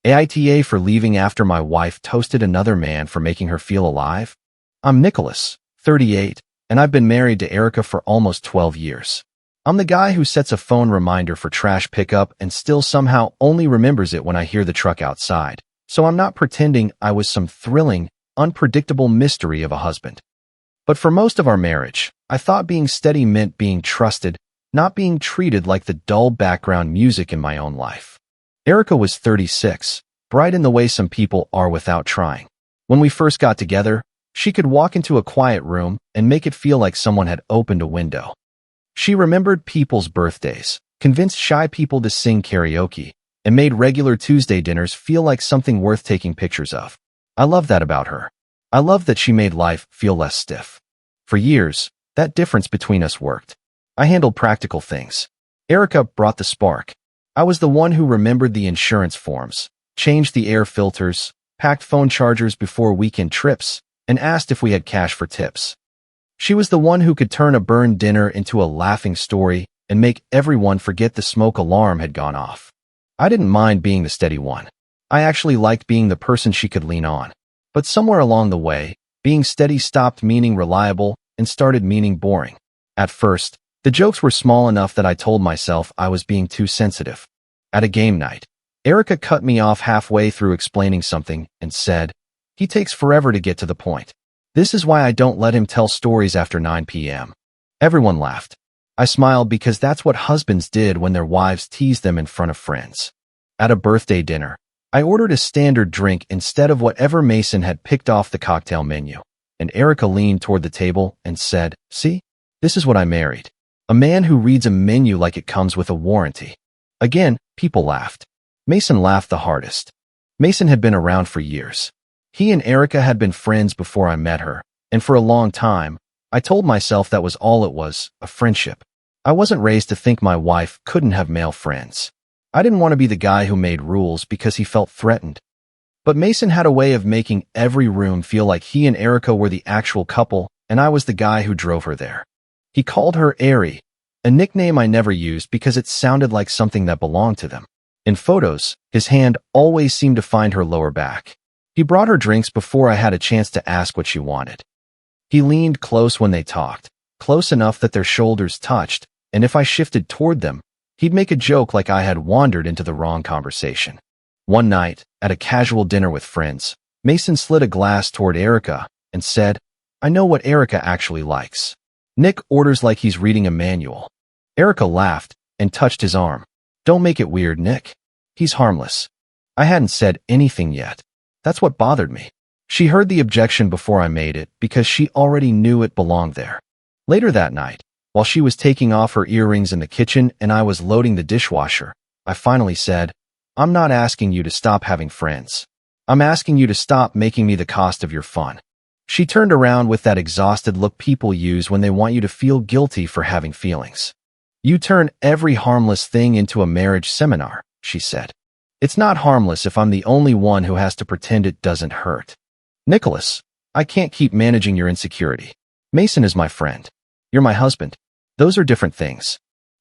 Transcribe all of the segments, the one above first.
AITA for leaving after my wife toasted another man for making her feel alive? I'm Nicholas, 38, and I've been married to Erica for almost 12 years. I'm the guy who sets a phone reminder for trash pickup and still somehow only remembers it when I hear the truck outside. So I'm not pretending I was some thrilling, unpredictable mystery of a husband. But for most of our marriage, I thought being steady meant being trusted, not being treated like the dull background music in my own life. Erica was 36, bright in the way some people are without trying. When we first got together, she could walk into a quiet room and make it feel like someone had opened a window. She remembered people's birthdays, convinced shy people to sing karaoke, and made regular Tuesday dinners feel like something worth taking pictures of. I love that about her. I love that she made life feel less stiff. For years, that difference between us worked. I handled practical things. Erica brought the spark. I was the one who remembered the insurance forms, changed the air filters, packed phone chargers before weekend trips, and asked if we had cash for tips. She was the one who could turn a burned dinner into a laughing story and make everyone forget the smoke alarm had gone off. I didn't mind being the steady one. I actually liked being the person she could lean on. But somewhere along the way, being steady stopped meaning reliable and started meaning boring. At first, the jokes were small enough that I told myself I was being too sensitive. At a game night, Erica cut me off halfway through explaining something and said, "He takes forever to get to the point. This is why I don't let him tell stories after 9 p.m. Everyone laughed. I smiled because that's what husbands did when their wives teased them in front of friends. At a birthday dinner, I ordered a standard drink instead of whatever Mason had picked off the cocktail menu, and Erica leaned toward the table and said, "See, this is what I married. A man who reads a menu like it comes with a warranty." Again, people laughed. Mason laughed the hardest. Mason had been around for years. He and Erica had been friends before I met her, and for a long time, I told myself that was all it was, a friendship. I wasn't raised to think my wife couldn't have male friends. I didn't want to be the guy who made rules because he felt threatened. But Mason had a way of making every room feel like he and Erica were the actual couple, and I was the guy who drove her there. He called her Ari, a nickname I never used because it sounded like something that belonged to them. In photos, his hand always seemed to find her lower back. He brought her drinks before I had a chance to ask what she wanted. He leaned close when they talked, close enough that their shoulders touched, and if I shifted toward them, he'd make a joke like I had wandered into the wrong conversation. One night, at a casual dinner with friends, Mason slid a glass toward Erica and said, "I know what Erica actually likes. Nick orders like he's reading a manual." Erica laughed and touched his arm. "Don't make it weird, Nick. He's harmless." I hadn't said anything yet. That's what bothered me. She heard the objection before I made it because she already knew it belonged there. Later that night, while she was taking off her earrings in the kitchen and I was loading the dishwasher, I finally said, "I'm not asking you to stop having friends. I'm asking you to stop making me the cost of your fun." She turned around with that exhausted look people use when they want you to feel guilty for having feelings. "You turn every harmless thing into a marriage seminar," she said. "It's not harmless if I'm the only one who has to pretend it doesn't hurt. Nicholas, I can't keep managing your insecurity. Mason is my friend. You're my husband. Those are different things.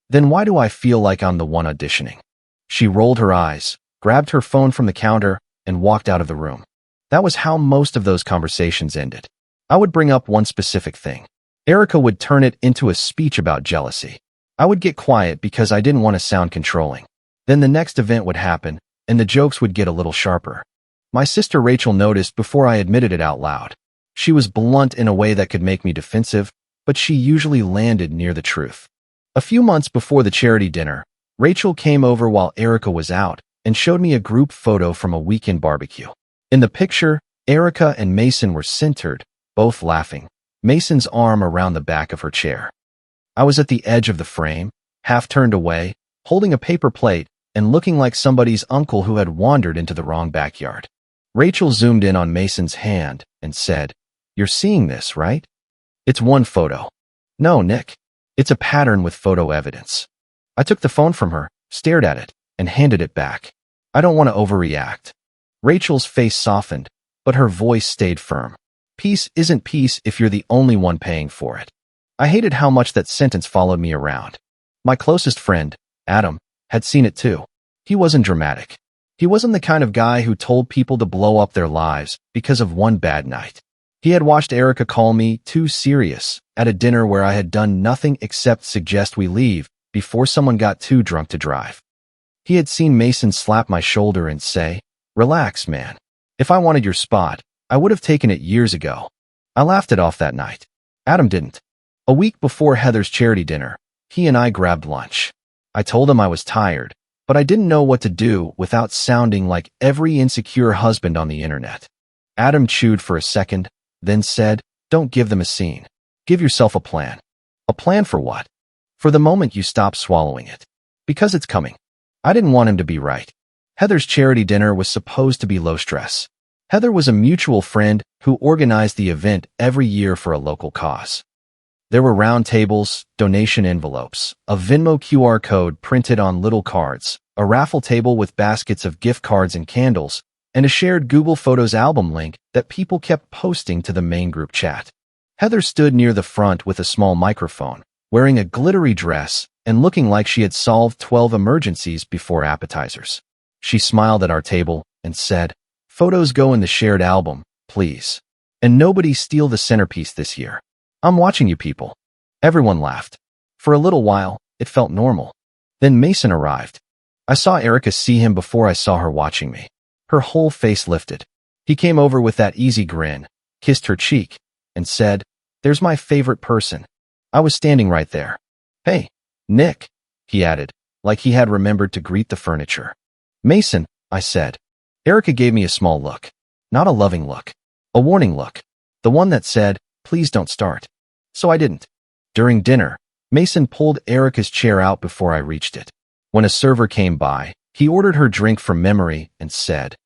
Then why do I feel like I'm the one auditioning?" She rolled her eyes, grabbed her phone from the counter, and walked out of the room. That was how most of those conversations ended. I would bring up one specific thing. Erica would turn it into a speech about jealousy. I would get quiet because I didn't want to sound controlling. Then the next event would happen, and the jokes would get a little sharper. My sister Rachel noticed before I admitted it out loud. She was blunt in a way that could make me defensive, but she usually landed near the truth. A few months before the charity dinner, Rachel came over while Erica was out and showed me a group photo from a weekend barbecue. In the picture, Erica and Mason were centered, both laughing, Mason's arm around the back of her chair. I was at the edge of the frame, half turned away, holding a paper plate, and looking like somebody's uncle who had wandered into the wrong backyard. Rachel zoomed in on Mason's hand and said, "You're seeing this, right?" "It's one photo." "No, Nick. It's a pattern with photo evidence." I took the phone from her, stared at it, and handed it back. "I don't want to overreact." Rachel's face softened, but her voice stayed firm. "Peace isn't peace if you're the only one paying for it." I hated how much that sentence followed me around. My closest friend, Adam, had seen it too. He wasn't dramatic. He wasn't the kind of guy who told people to blow up their lives because of one bad night. He had watched Erica call me too serious at a dinner where I had done nothing except suggest we leave before someone got too drunk to drive. He had seen Mason slap my shoulder and say, "Relax, man. If I wanted your spot, I would have taken it years ago." I laughed it off that night. Adam didn't. A week before Heather's charity dinner, he and I grabbed lunch. I told him I was tired, but I didn't know what to do without sounding like every insecure husband on the internet. Adam chewed for a second, then said, "Don't give them a scene. Give yourself a plan." "A plan for what?" "For the moment you stop swallowing it. Because it's coming." I didn't want him to be right. Heather's charity dinner was supposed to be low stress. Heather was a mutual friend who organized the event every year for a local cause. There were round tables, donation envelopes, a Venmo QR code printed on little cards, a raffle table with baskets of gift cards and candles, and a shared Google Photos album link that people kept posting to the main group chat. Heather stood near the front with a small microphone, wearing a glittery dress and looking like she had solved 12 emergencies before appetizers. She smiled at our table and said, "Photos go in the shared album, please. And nobody steal the centerpiece this year. I'm watching you people." Everyone laughed. For a little while, it felt normal. Then Mason arrived. I saw Erica see him before I saw her watching me. Her whole face lifted. He came over with that easy grin, kissed her cheek, and said, "There's my favorite person." I was standing right there. "Hey, Nick," he added, like he had remembered to greet the furniture. "Mason," I said. Erica gave me a small look. Not a loving look. A warning look. The one that said, "Please don't start." So I didn't. During dinner, Mason pulled Erica's chair out before I reached it. When a server came by, he ordered her drink from memory and said,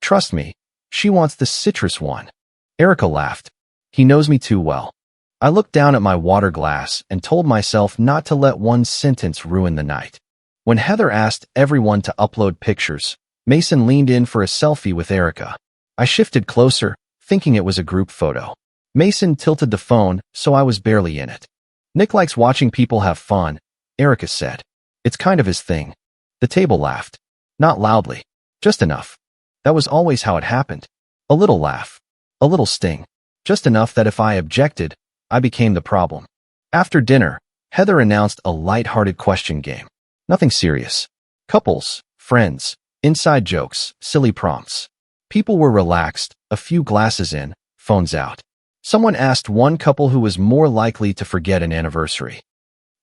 "Trust me, she wants the citrus one." Erica laughed. He knows me too well. I looked down at my water glass and told myself not to let one sentence ruin the night. When Heather asked everyone to upload pictures, Mason leaned in for a selfie with Erica. I shifted closer, thinking it was a group photo. Mason tilted the phone, so I was barely in it. "Nick likes watching people have fun," Erica said. "It's kind of his thing." The table laughed. Not loudly. Just enough. That was always how it happened. A little laugh. A little sting. Just enough that if I objected, I became the problem. After dinner, Heather announced a light-hearted question game. Nothing serious. Couples, friends, inside jokes, silly prompts. People were relaxed, a few glasses in, phones out. Someone asked one couple who was more likely to forget an anniversary.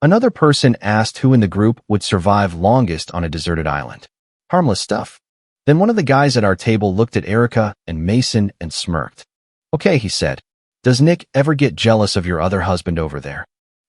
Another person asked who in the group would survive longest on a deserted island. Harmless stuff. Then one of the guys at our table looked at Erica and Mason and smirked. "Okay," he said. "Does Nick ever get jealous of your other husband over there?"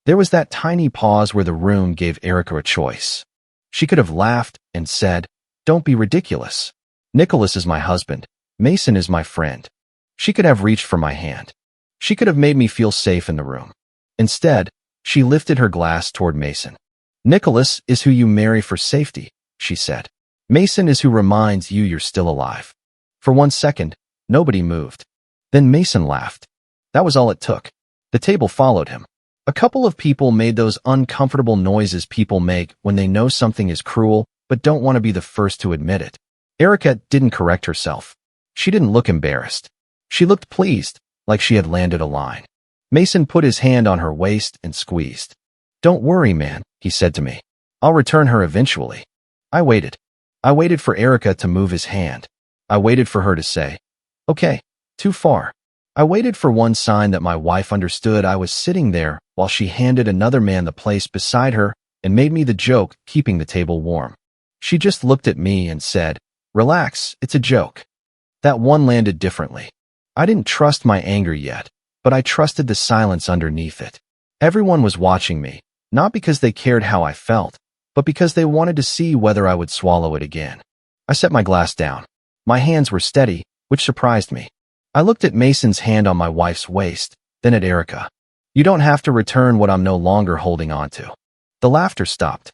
There was that tiny pause where the room gave Erica a choice. She could have laughed and said, "Don't be ridiculous. Nicholas is my husband. Mason is my friend." She could have reached for my hand. She could have made me feel safe in the room. Instead, she lifted her glass toward Mason. "Nicholas is who you marry for safety," she said. "Mason is who reminds you you're still alive." For 1 second, nobody moved. Then Mason laughed. That was all it took. The table followed him. A couple of people made those uncomfortable noises people make when they know something is cruel but don't want to be the first to admit it. Erica didn't correct herself. She didn't look embarrassed. She looked pleased, like she had landed a line. Mason put his hand on her waist and squeezed. "Don't worry, man," he said to me. "I'll return her eventually." I waited. I waited for Erica to move his hand. I waited for her to say, "Okay, too far." I waited for one sign that my wife understood I was sitting there while she handed another man the place beside her and made me the joke keeping the table warm. She just looked at me and said, "Relax, it's a joke." That one landed differently. I didn't trust my anger yet, but I trusted the silence underneath it. Everyone was watching me, not because they cared how I felt, but because they wanted to see whether I would swallow it again. I set my glass down. My hands were steady, which surprised me. I looked at Mason's hand on my wife's waist, then at Erica. "You don't have to return what I'm no longer holding on to." The laughter stopped.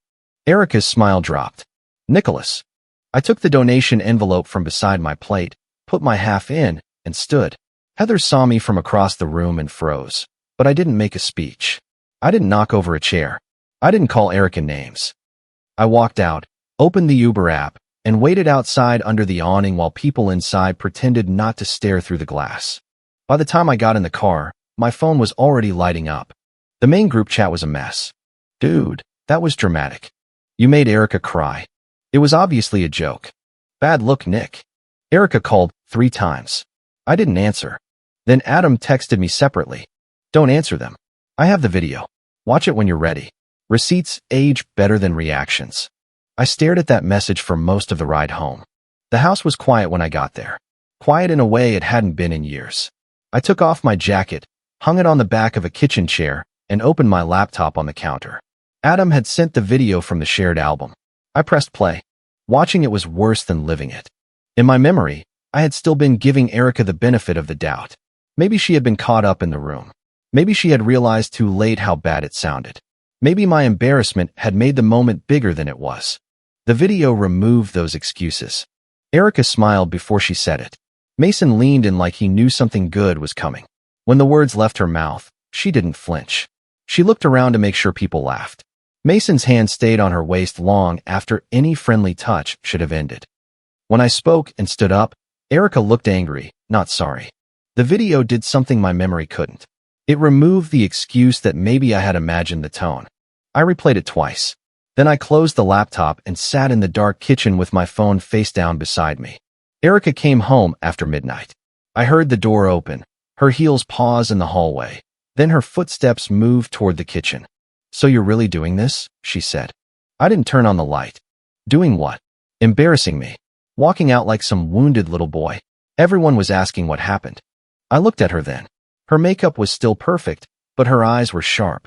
Erica's smile dropped. "Nicholas." I took the donation envelope from beside my plate, put my half in, and stood. Heather saw me from across the room and froze, but I didn't make a speech. I didn't knock over a chair. I didn't call Erica names. I walked out, opened the Uber app, and waited outside under the awning while people inside pretended not to stare through the glass. By the time I got in the car, my phone was already lighting up. The main group chat was a mess. Dude, that was dramatic. You made Erica cry. It was obviously a joke. Bad look, Nick. Erica called 3 times. I didn't answer. Then Adam texted me separately. Don't answer them. I have the video. Watch it when you're ready. Receipts age better than reactions. I stared at that message for most of the ride home. The house was quiet when I got there. Quiet in a way it hadn't been in years. I took off my jacket, hung it on the back of a kitchen chair, and opened my laptop on the counter. Adam had sent the video from the shared album. I pressed play. Watching it was worse than living it. In my memory, I had still been giving Erica the benefit of the doubt. Maybe she had been caught up in the room. Maybe she had realized too late how bad it sounded. Maybe my embarrassment had made the moment bigger than it was. The video removed those excuses. Erica smiled before she said it. Mason leaned in like he knew something good was coming. When the words left her mouth, she didn't flinch. She looked around to make sure people laughed. Mason's hand stayed on her waist long after any friendly touch should have ended. When I spoke and stood up, Erica looked angry, not sorry. The video did something my memory couldn't. It removed the excuse that maybe I had imagined the tone. I replayed it twice. Then I closed the laptop and sat in the dark kitchen with my phone face down beside me. Erica came home after midnight. I heard the door open, her heels pause in the hallway. Then her footsteps moved toward the kitchen. So you're really doing this? She said. I didn't turn on the light. Doing what? Embarrassing me. Walking out like some wounded little boy. Everyone was asking what happened. I looked at her then. Her makeup was still perfect, but her eyes were sharp.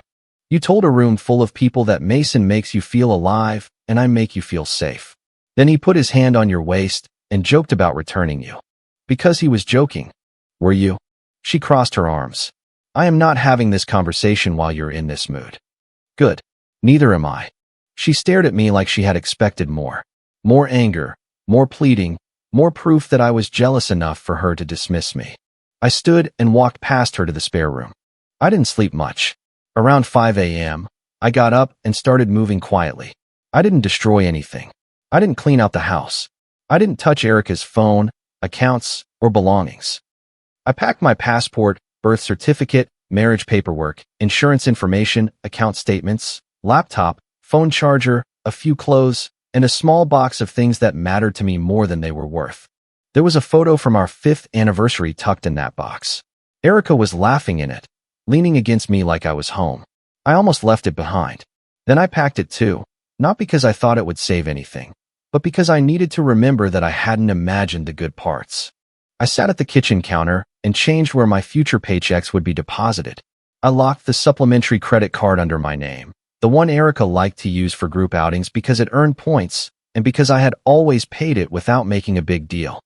You told a room full of people that Mason makes you feel alive, and I make you feel safe. Then he put his hand on your waist and joked about returning you. Because he was joking. Were you? She crossed her arms. I am not having this conversation while you're in this mood. Good. Neither am I. She stared at me like she had expected more. More anger, more pleading, more proof that I was jealous enough for her to dismiss me. I stood and walked past her to the spare room. I didn't sleep much. Around 5 a.m., I got up and started moving quietly. I didn't destroy anything. I didn't clean out the house. I didn't touch Erica's phone, accounts, or belongings. I packed my passport, birth certificate, marriage paperwork, insurance information, account statements, laptop, phone charger, a few clothes, and a small box of things that mattered to me more than they were worth. There was a photo from our 5th anniversary tucked in that box. Erica was laughing in it, leaning against me like I was home. I almost left it behind. Then I packed it too, not because I thought it would save anything, but because I needed to remember that I hadn't imagined the good parts. I sat at the kitchen counter and changed where my future paychecks would be deposited. I locked the supplementary credit card under my name, the one Erica liked to use for group outings because it earned points and because I had always paid it without making a big deal.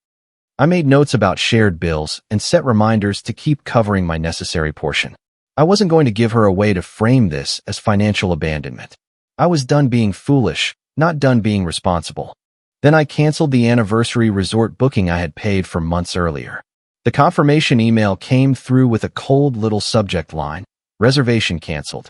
I made notes about shared bills and set reminders to keep covering my necessary portion. I wasn't going to give her a way to frame this as financial abandonment. I was done being foolish, not done being responsible. Then I canceled the anniversary resort booking I had paid for months earlier. The confirmation email came through with a cold little subject line, reservation canceled.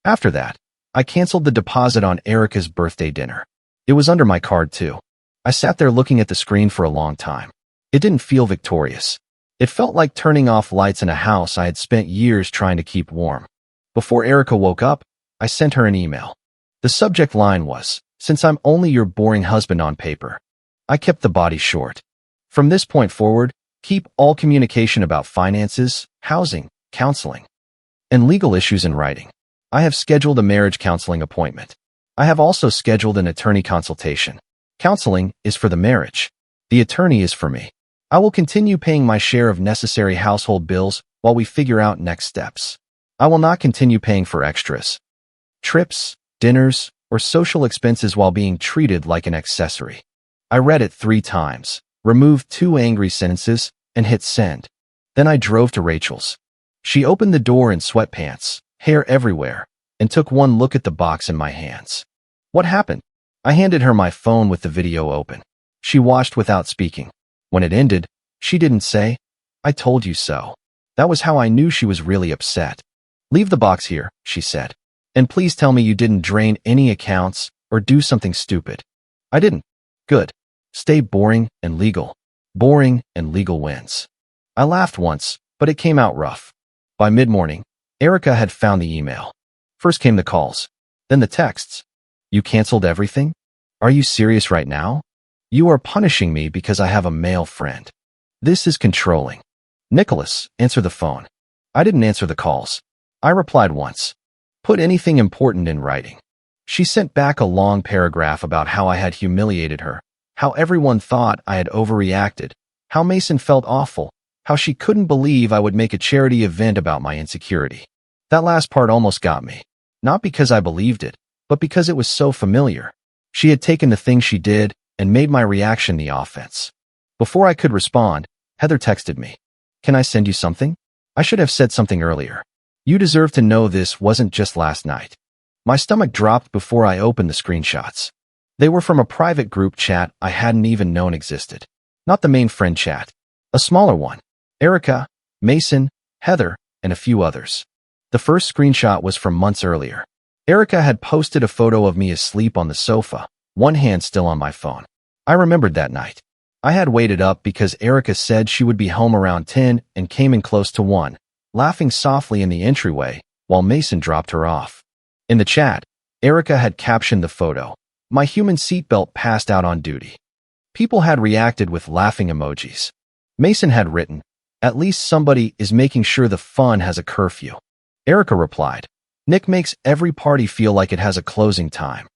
After that, I canceled the deposit on Erica's birthday dinner. It was under my card too. I sat there looking at the screen for a long time. It didn't feel victorious. It felt like turning off lights in a house I had spent years trying to keep warm. Before Erica woke up, I sent her an email. The subject line was, "Since I'm only your boring husband on paper." I kept the body short. From this point forward, keep all communication about finances, housing, counseling, and legal issues in writing. I have scheduled a marriage counseling appointment. I have also scheduled an attorney consultation. Counseling is for the marriage. The attorney is for me. I will continue paying my share of necessary household bills while we figure out next steps. I will not continue paying for extras, trips, dinners, or social expenses while being treated like an accessory. I read it 3 times, removed 2 angry sentences, and hit send. Then I drove to Rachel's. She opened the door in sweatpants, hair everywhere, and took one look at the box in my hands. What happened? I handed her my phone with the video open. She watched without speaking. When it ended, she didn't say, "I told you so." That was how I knew she was really upset. "Leave the box here," she said. "And please tell me you didn't drain any accounts or do something stupid." I didn't. Good. Stay boring and legal. Boring and legal wins. I laughed once, but it came out rough. By mid-morning, Erica had found the email. First came the calls, then the texts. You canceled everything? Are you serious right now? You are punishing me because I have a male friend. This is controlling. Nicholas, answer the phone. I didn't answer the calls. I replied once. Put anything important in writing. She sent back a long paragraph about how I had humiliated her, how everyone thought I had overreacted, how Mason felt awful, how she couldn't believe I would make a charity event about my insecurity. That last part almost got me. Not because I believed it, but because it was so familiar. She had taken the thing she did and made my reaction the offense. Before I could respond, Heather texted me. Can I send you something? I should have said something earlier. You deserve to know this wasn't just last night. My stomach dropped before I opened the screenshots. They were from a private group chat I hadn't even known existed. Not the main friend chat. A smaller one. Erica, Mason, Heather, and a few others. The first screenshot was from months earlier. Erica had posted a photo of me asleep on the sofa, one hand still on my phone. I remembered that night. I had waited up because Erica said she would be home around 10 and came in close to 1, laughing softly in the entryway while Mason dropped her off. In the chat, Erica had captioned the photo, "My human seatbelt passed out on duty." People had reacted with laughing emojis. Mason had written, "At least somebody is making sure the fun has a curfew." Erica replied, "Nick makes every party feel like it has a closing time."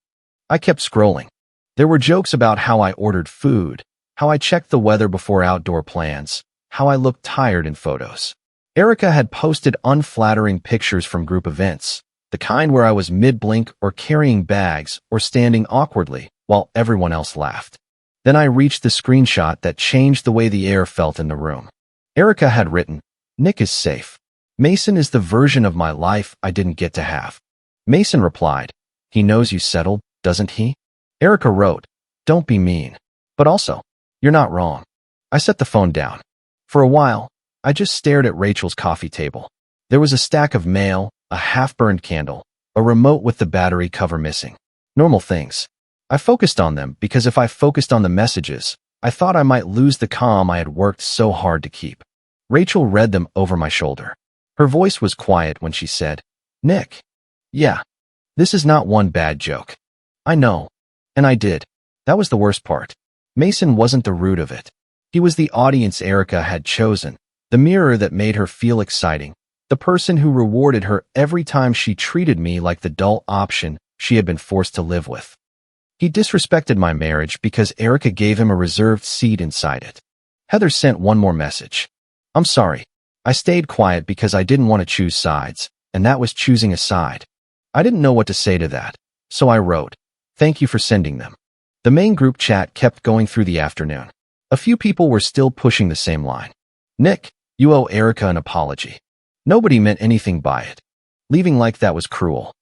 I kept scrolling. There were jokes about how I ordered food, how I checked the weather before outdoor plans, how I looked tired in photos. Erica had posted unflattering pictures from group events, the kind where I was mid-blink or carrying bags or standing awkwardly while everyone else laughed. Then I reached the screenshot that changed the way the air felt in the room. Erica had written, "Nick is safe. Mason is the version of my life I didn't get to have." Mason replied, "He knows you settled, doesn't he?" Erica wrote, "Don't be mean. But also, you're not wrong." I set the phone down. For a while, I just stared at Rachel's coffee table. There was a stack of mail, a half-burned candle, a remote with the battery cover missing. Normal things. I focused on them because if I focused on the messages, I thought I might lose the calm I had worked so hard to keep. Rachel read them over my shoulder. Her voice was quiet when she said, "Nick. Yeah. This is not one bad joke. I know. And I did. That was the worst part. Mason wasn't the root of it. He was the audience Erica had chosen, the mirror that made her feel exciting, the person who rewarded her every time she treated me like the dull option she had been forced to live with. He disrespected my marriage because Erica gave him a reserved seat inside it." Heather sent one more message. "I'm sorry. I stayed quiet because I didn't want to choose sides, and that was choosing a side. I didn't know what to say to that, so I wrote, 'Thank you for sending them.'" The main group chat kept going through the afternoon. A few people were still pushing the same line. "Nick, you owe Erica an apology. Nobody meant anything by it. Leaving like that was cruel."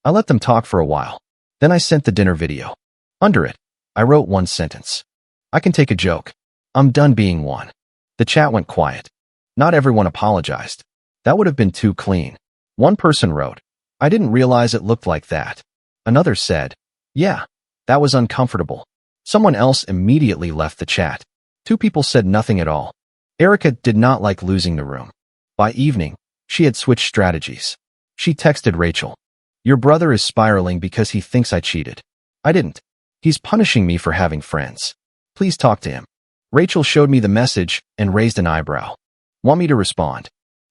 I let them talk for a while. Then I sent the dinner video. Under it, I wrote one sentence. "I can take a joke. I'm done being one." The chat went quiet. Not everyone apologized. That would have been too clean. One person wrote, "I didn't realize it looked like that." Another said, "Yeah, that was uncomfortable." Someone else immediately left the chat. Two people said nothing at all. Erica did not like losing the room. By evening, she had switched strategies. She texted Rachel, "Your brother is spiraling because he thinks I cheated. I didn't. He's punishing me for having friends. Please talk to him." Rachel showed me the message and raised an eyebrow. "Want me to respond?"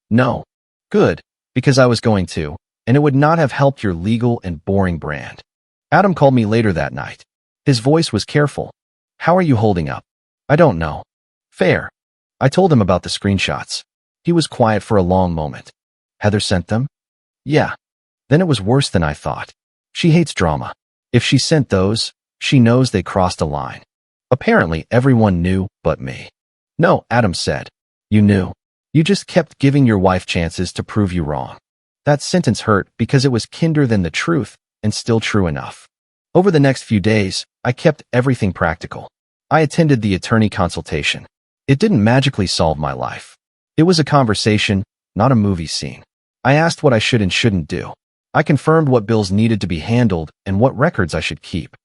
"No." "Good, because I was going to, and it would not have helped your legal and boring brand." Adam called me later that night. His voice was careful. "How are you holding up?" "I don't know." "Fair." I told him about the screenshots. He was quiet for a long moment. "Heather sent them?" "Yeah." Then it was worse than I thought. She hates drama. If she sent those, she knows they crossed a line. Apparently, everyone knew but me. "No," Adam said. "You knew. You just kept giving your wife chances to prove you wrong." That sentence hurt because it was kinder than the truth and still true enough. Over the next few days, I kept everything practical. I attended the attorney consultation. It didn't magically solve my life. It was a conversation, not a movie scene. I asked what I should and shouldn't do. I confirmed what bills needed to be handled and what records I should keep.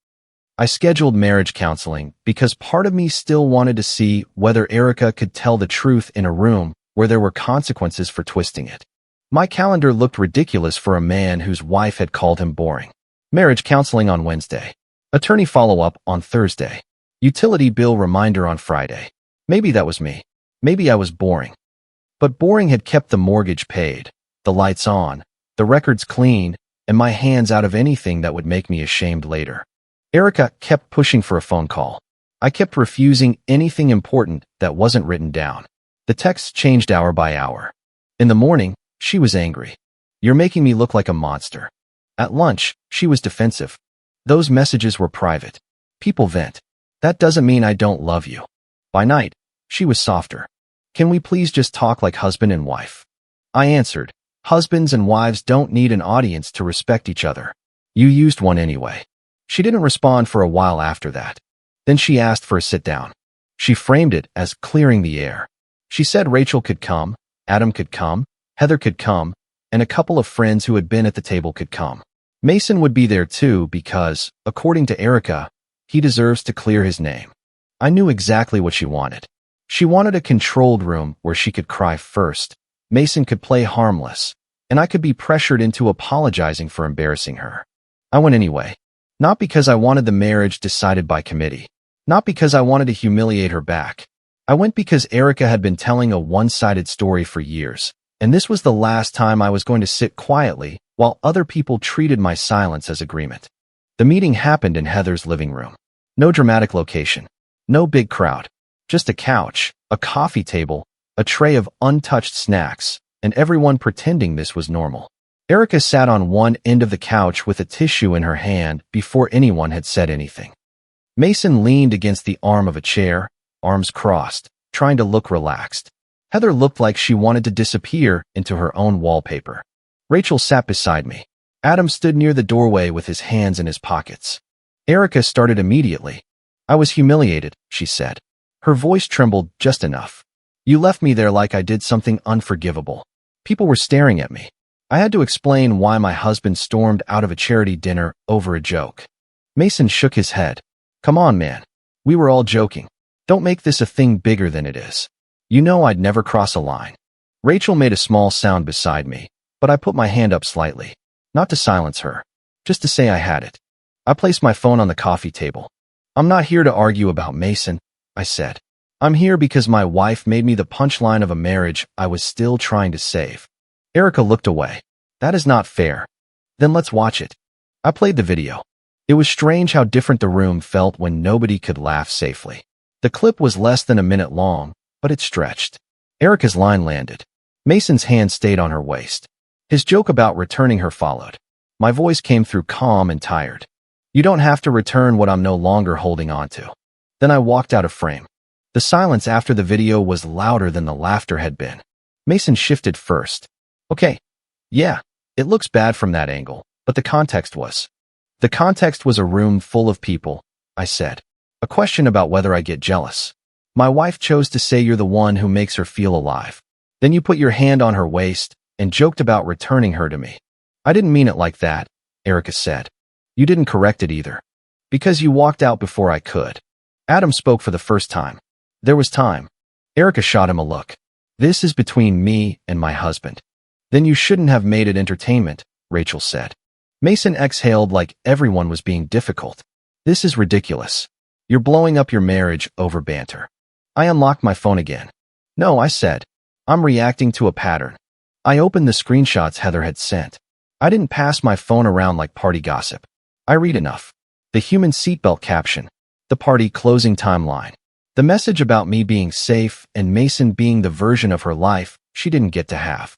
I scheduled marriage counseling because part of me still wanted to see whether Erica could tell the truth in a room where there were consequences for twisting it. My calendar looked ridiculous for a man whose wife had called him boring. Marriage counseling on Wednesday. Attorney follow-up on Thursday. Utility bill reminder on Friday. Maybe that was me. Maybe I was boring. But boring had kept the mortgage paid, the lights on, the records clean, and my hands out of anything that would make me ashamed later. Erica kept pushing for a phone call. I kept refusing anything important that wasn't written down. The texts changed hour by hour. In the morning, she was angry. You're making me look like a monster. At lunch, she was defensive. Those messages were private. People vent. That doesn't mean I don't love you. By night, she was softer. Can we please just talk like husband and wife? I answered, husbands and wives don't need an audience to respect each other. You used one anyway. She didn't respond for a while after that. Then she asked for a sit-down. She framed it as clearing the air. She said Rachel could come, Adam could come, Heather could come, and a couple of friends who had been at the table could come. Mason would be there too because, according to Erica, he deserves to clear his name. I knew exactly what she wanted. She wanted a controlled room where she could cry first, Mason could play harmless, and I could be pressured into apologizing for embarrassing her. I went anyway. Not because I wanted the marriage decided by committee. Not because I wanted to humiliate her back. I went because Erica had been telling a one-sided story for years, and this was the last time I was going to sit quietly while other people treated my silence as agreement. The meeting happened in Heather's living room. No dramatic location. No big crowd. Just a couch, a coffee table, a tray of untouched snacks, and everyone pretending this was normal. Erica sat on one end of the couch with a tissue in her hand before anyone had said anything. Mason leaned against the arm of a chair, arms crossed, trying to look relaxed. Heather looked like she wanted to disappear into her own wallpaper. Rachel sat beside me. Adam stood near the doorway with his hands in his pockets. Erica started immediately. I was humiliated, she said. Her voice trembled just enough. You left me there like I did something unforgivable. People were staring at me. I had to explain why my husband stormed out of a charity dinner over a joke. Mason shook his head. Come on, man. We were all joking. Don't make this a thing bigger than it is. You know I'd never cross a line. Rachel made a small sound beside me, but I put my hand up slightly. Not to silence her. Just to say I had it. I placed my phone on the coffee table. I'm not here to argue about Mason, I said. I'm here because my wife made me the punchline of a marriage I was still trying to save. Erica looked away. That is not fair. Then let's watch it. I played the video. It was strange how different the room felt when nobody could laugh safely. The clip was less than a minute long, but it stretched. Erica's line landed. Mason's hand stayed on her waist. His joke about returning her followed. My voice came through calm and tired. You don't have to return what I'm no longer holding on to. Then I walked out of frame. The silence after the video was louder than the laughter had been. Mason shifted first. Okay. Yeah, it looks bad from that angle, but the context was. The context was a room full of people, I said. A question about whether I get jealous. My wife chose to say you're the one who makes her feel alive. Then you put your hand on her waist and joked about returning her to me. I didn't mean it like that, Erica said. You didn't correct it either. Because you walked out before I could. Adam spoke for the first time. There was time. Erica shot him a look. This is between me and my husband. Then you shouldn't have made it entertainment, Rachel said. Mason exhaled like everyone was being difficult. This is ridiculous. You're blowing up your marriage over banter. I unlocked my phone again. No, I said. I'm reacting to a pattern. I opened the screenshots Heather had sent. I didn't pass my phone around like party gossip. I read enough. The human seatbelt caption. The party closing timeline. The message about me being safe and Mason being the version of her life she didn't get to have.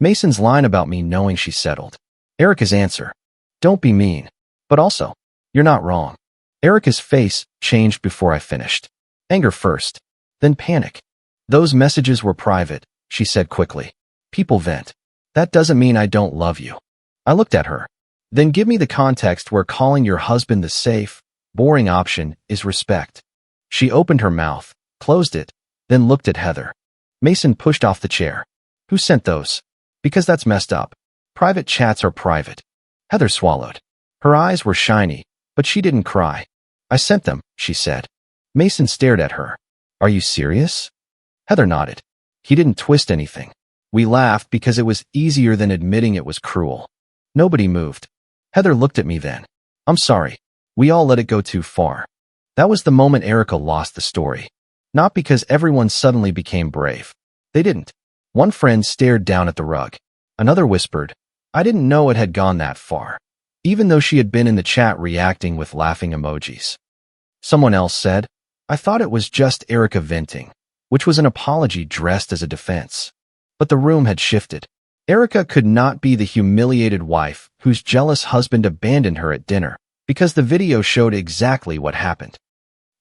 Mason's line about me knowing she settled. Erica's answer. Don't be mean. But also, you're not wrong. Erica's face changed before I finished. Anger first, then panic. Those messages were private, she said quickly. People vent. That doesn't mean I don't love you. I looked at her. Then give me the context where calling your husband the safe, boring option is respect. She opened her mouth, closed it, then looked at Heather. Mason pushed off the chair. Who sent those? Because that's messed up. Private chats are private. Heather swallowed. Her eyes were shiny, but she didn't cry. I sent them, she said. Mason stared at her. Are you serious? Heather nodded. He didn't twist anything. We laughed because it was easier than admitting it was cruel. Nobody moved. Heather looked at me then. I'm sorry. We all let it go too far. That was the moment Erica lost the story. Not because everyone suddenly became brave. They didn't. One friend stared down at the rug. Another whispered, I didn't know it had gone that far, even though she had been in the chat reacting with laughing emojis. Someone else said, I thought it was just Erica venting, which was an apology dressed as a defense. But the room had shifted. Erica could not be the humiliated wife whose jealous husband abandoned her at dinner, because the video showed exactly what happened.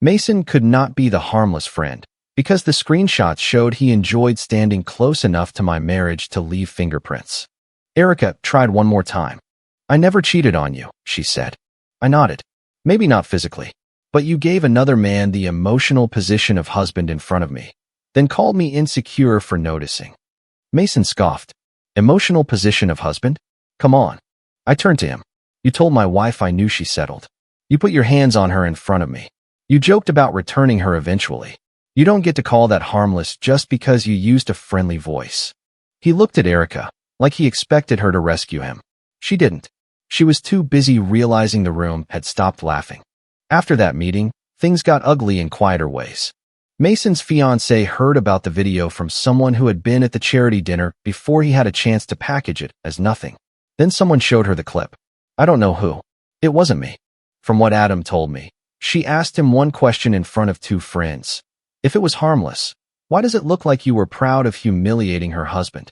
Mason could not be the harmless friend, because the screenshots showed he enjoyed standing close enough to my marriage to leave fingerprints. Erica tried one more time. I never cheated on you, she said. I nodded. Maybe not physically, but you gave another man the emotional position of husband in front of me, then called me insecure for noticing. Mason scoffed. Emotional position of husband? Come on. I turned to him. You told my wife I knew she settled. You put your hands on her in front of me. You joked about returning her eventually. You don't get to call that harmless just because you used a friendly voice. He looked at Erica, like he expected her to rescue him. She didn't. She was too busy realizing the room had stopped laughing. After that meeting, things got ugly in quieter ways. Mason's fiancée heard about the video from someone who had been at the charity dinner before he had a chance to package it as nothing. Then someone showed her the clip. I don't know who. It wasn't me. From what Adam told me, she asked him one question in front of two friends. If it was harmless, why does it look like you were proud of humiliating her husband?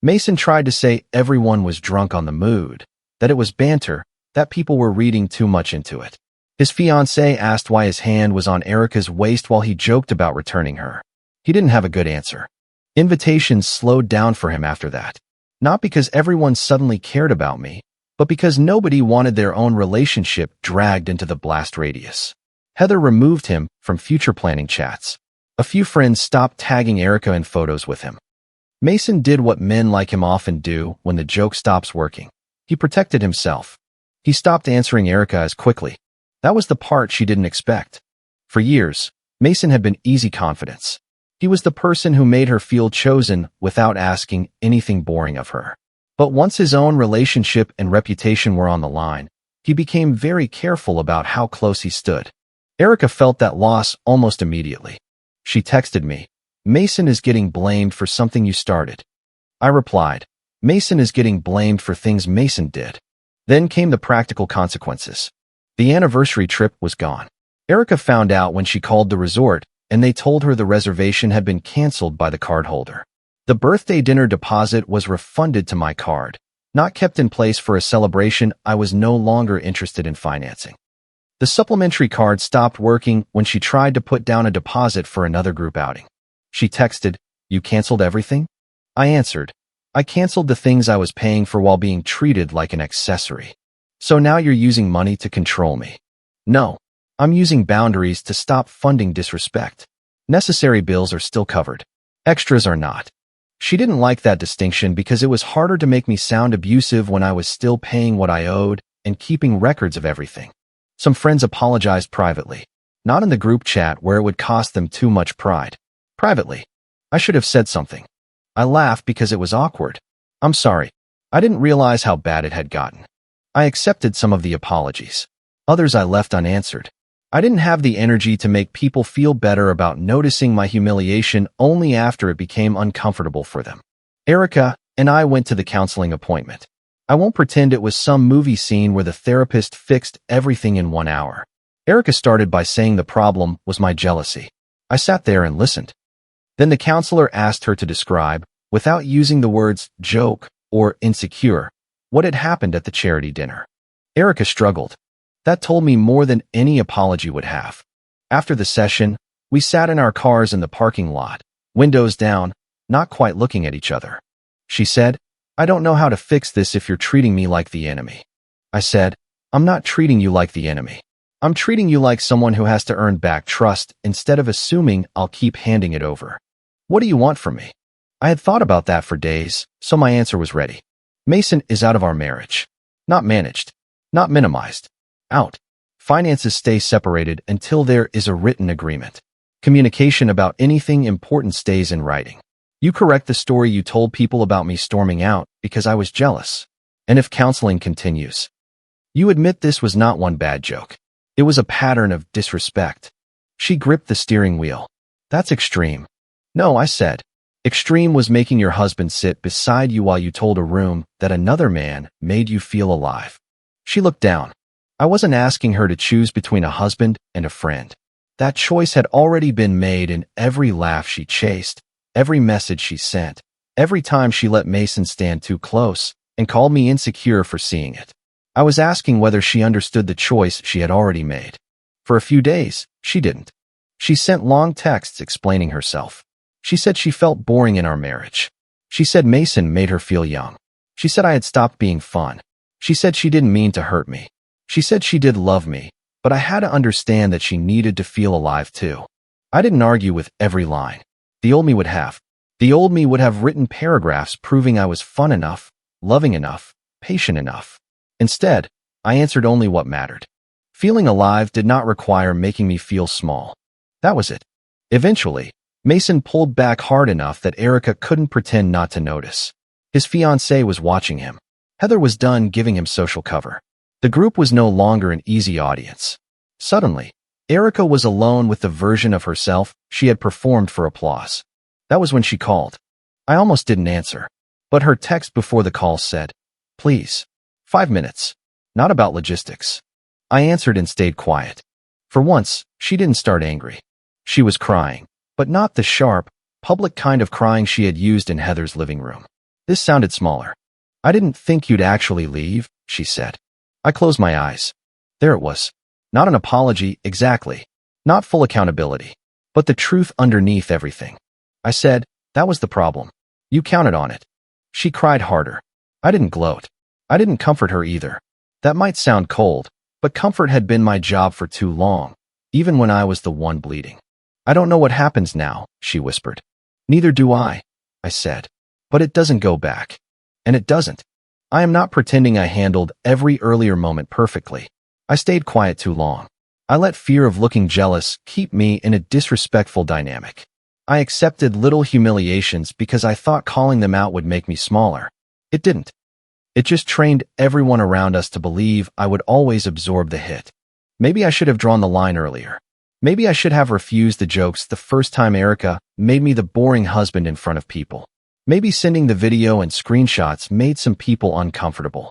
Mason tried to say everyone was drunk on the mood, that it was banter, that people were reading too much into it. His fiancée asked why his hand was on Erica's waist while he joked about returning her. He didn't have a good answer. Invitations slowed down for him after that. Not because everyone suddenly cared about me, but because nobody wanted their own relationship dragged into the blast radius. Heather removed him from future planning chats. A few friends stopped tagging Erica in photos with him. Mason did what men like him often do when the joke stops working. He protected himself. He stopped answering Erica as quickly. That was the part she didn't expect. For years, Mason had been easy confidence. He was the person who made her feel chosen without asking anything boring of her. But once his own relationship and reputation were on the line, he became very careful about how close he stood. Erica felt that loss almost immediately. She texted me, Mason is getting blamed for something you started. I replied, Mason is getting blamed for things Mason did. Then came the practical consequences. The anniversary trip was gone. Erica found out when she called the resort, and they told her the reservation had been canceled by the cardholder. The birthday dinner deposit was refunded to my card, not kept in place for a celebration I was no longer interested in financing. The supplementary card stopped working when she tried to put down a deposit for another group outing. She texted, You canceled everything? I answered, I canceled the things I was paying for while being treated like an accessory. So now you're using money to control me. No, I'm using boundaries to stop funding disrespect. Necessary bills are still covered. Extras are not. She didn't like that distinction because it was harder to make me sound abusive when I was still paying what I owed and keeping records of everything. Some friends apologized privately, not in the group chat where it would cost them too much pride. Privately. I should have said something. I laughed because it was awkward. I'm sorry. I didn't realize how bad it had gotten. I accepted some of the apologies. Others I left unanswered. I didn't have the energy to make people feel better about noticing my humiliation only after it became uncomfortable for them. Erica and I went to the counseling appointment. I won't pretend it was some movie scene where the therapist fixed everything in 1 hour. Erica started by saying the problem was my jealousy. I sat there and listened. Then the counselor asked her to describe, without using the words joke or insecure, what had happened at the charity dinner. Erica struggled. That told me more than any apology would have. After the session, we sat in our cars in the parking lot, windows down, not quite looking at each other. She said, I don't know how to fix this if you're treating me like the enemy. I said, I'm not treating you like the enemy. I'm treating you like someone who has to earn back trust instead of assuming I'll keep handing it over. What do you want from me? I had thought about that for days, so my answer was ready. Mason is out of our marriage. Not managed. Not minimized. Out. Finances stay separated until there is a written agreement. Communication about anything important stays in writing. You correct the story you told people about me storming out because I was jealous. And if counseling continues, you admit this was not one bad joke. It was a pattern of disrespect. She gripped the steering wheel. That's extreme. No, I said. Extreme was making your husband sit beside you while you told a room that another man made you feel alive. She looked down. I wasn't asking her to choose between a husband and a friend. That choice had already been made in every laugh she chased, every message she sent, every time she let Mason stand too close and called me insecure for seeing it. I was asking whether she understood the choice she had already made. For a few days, she didn't. She sent long texts explaining herself. She said she felt boring in our marriage. She said Mason made her feel young. She said I had stopped being fun. She said she didn't mean to hurt me. She said she did love me, but I had to understand that she needed to feel alive too. I didn't argue with every line. The old me would have. The old me would have written paragraphs proving I was fun enough, loving enough, patient enough. Instead, I answered only what mattered. Feeling alive did not require making me feel small. That was it. Eventually, Mason pulled back hard enough that Erica couldn't pretend not to notice. His fiancée was watching him. Heather was done giving him social cover. The group was no longer an easy audience. Suddenly, Erica was alone with the version of herself she had performed for applause. That was when she called. I almost didn't answer, but her text before the call said, "Please, 5 minutes. Not about logistics." I answered and stayed quiet. For once, she didn't start angry. She was crying, but not the sharp, public kind of crying she had used in Heather's living room. This sounded smaller. "I didn't think you'd actually leave," she said. I closed my eyes. There it was. Not an apology, exactly. Not full accountability. But the truth underneath everything. I said, "That was the problem. You counted on it." She cried harder. I didn't gloat. I didn't comfort her either. That might sound cold, but comfort had been my job for too long, even when I was the one bleeding. "I don't know what happens now," she whispered. "Neither do I said. "But it doesn't go back." And it doesn't. I am not pretending I handled every earlier moment perfectly. I stayed quiet too long. I let fear of looking jealous keep me in a disrespectful dynamic. I accepted little humiliations because I thought calling them out would make me smaller. It didn't. It just trained everyone around us to believe I would always absorb the hit. Maybe I should have drawn the line earlier. Maybe I should have refused the jokes the first time Erica made me the boring husband in front of people. Maybe sending the video and screenshots made some people uncomfortable.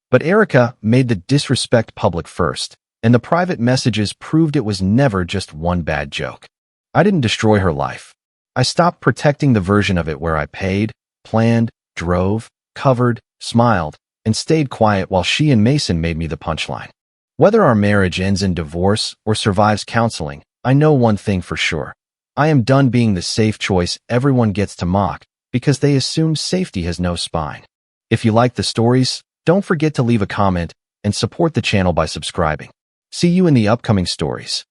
But Erica made the disrespect public first, and the private messages proved it was never just one bad joke. I didn't destroy her life. I stopped protecting the version of it where I paid, planned, drove, covered, smiled, and stayed quiet while she and Mason made me the punchline. Whether our marriage ends in divorce or survives counseling, I know one thing for sure. I am done being the safe choice everyone gets to mock because they assume safety has no spine. If you like the stories, don't forget to leave a comment and support the channel by subscribing. See you in the upcoming stories.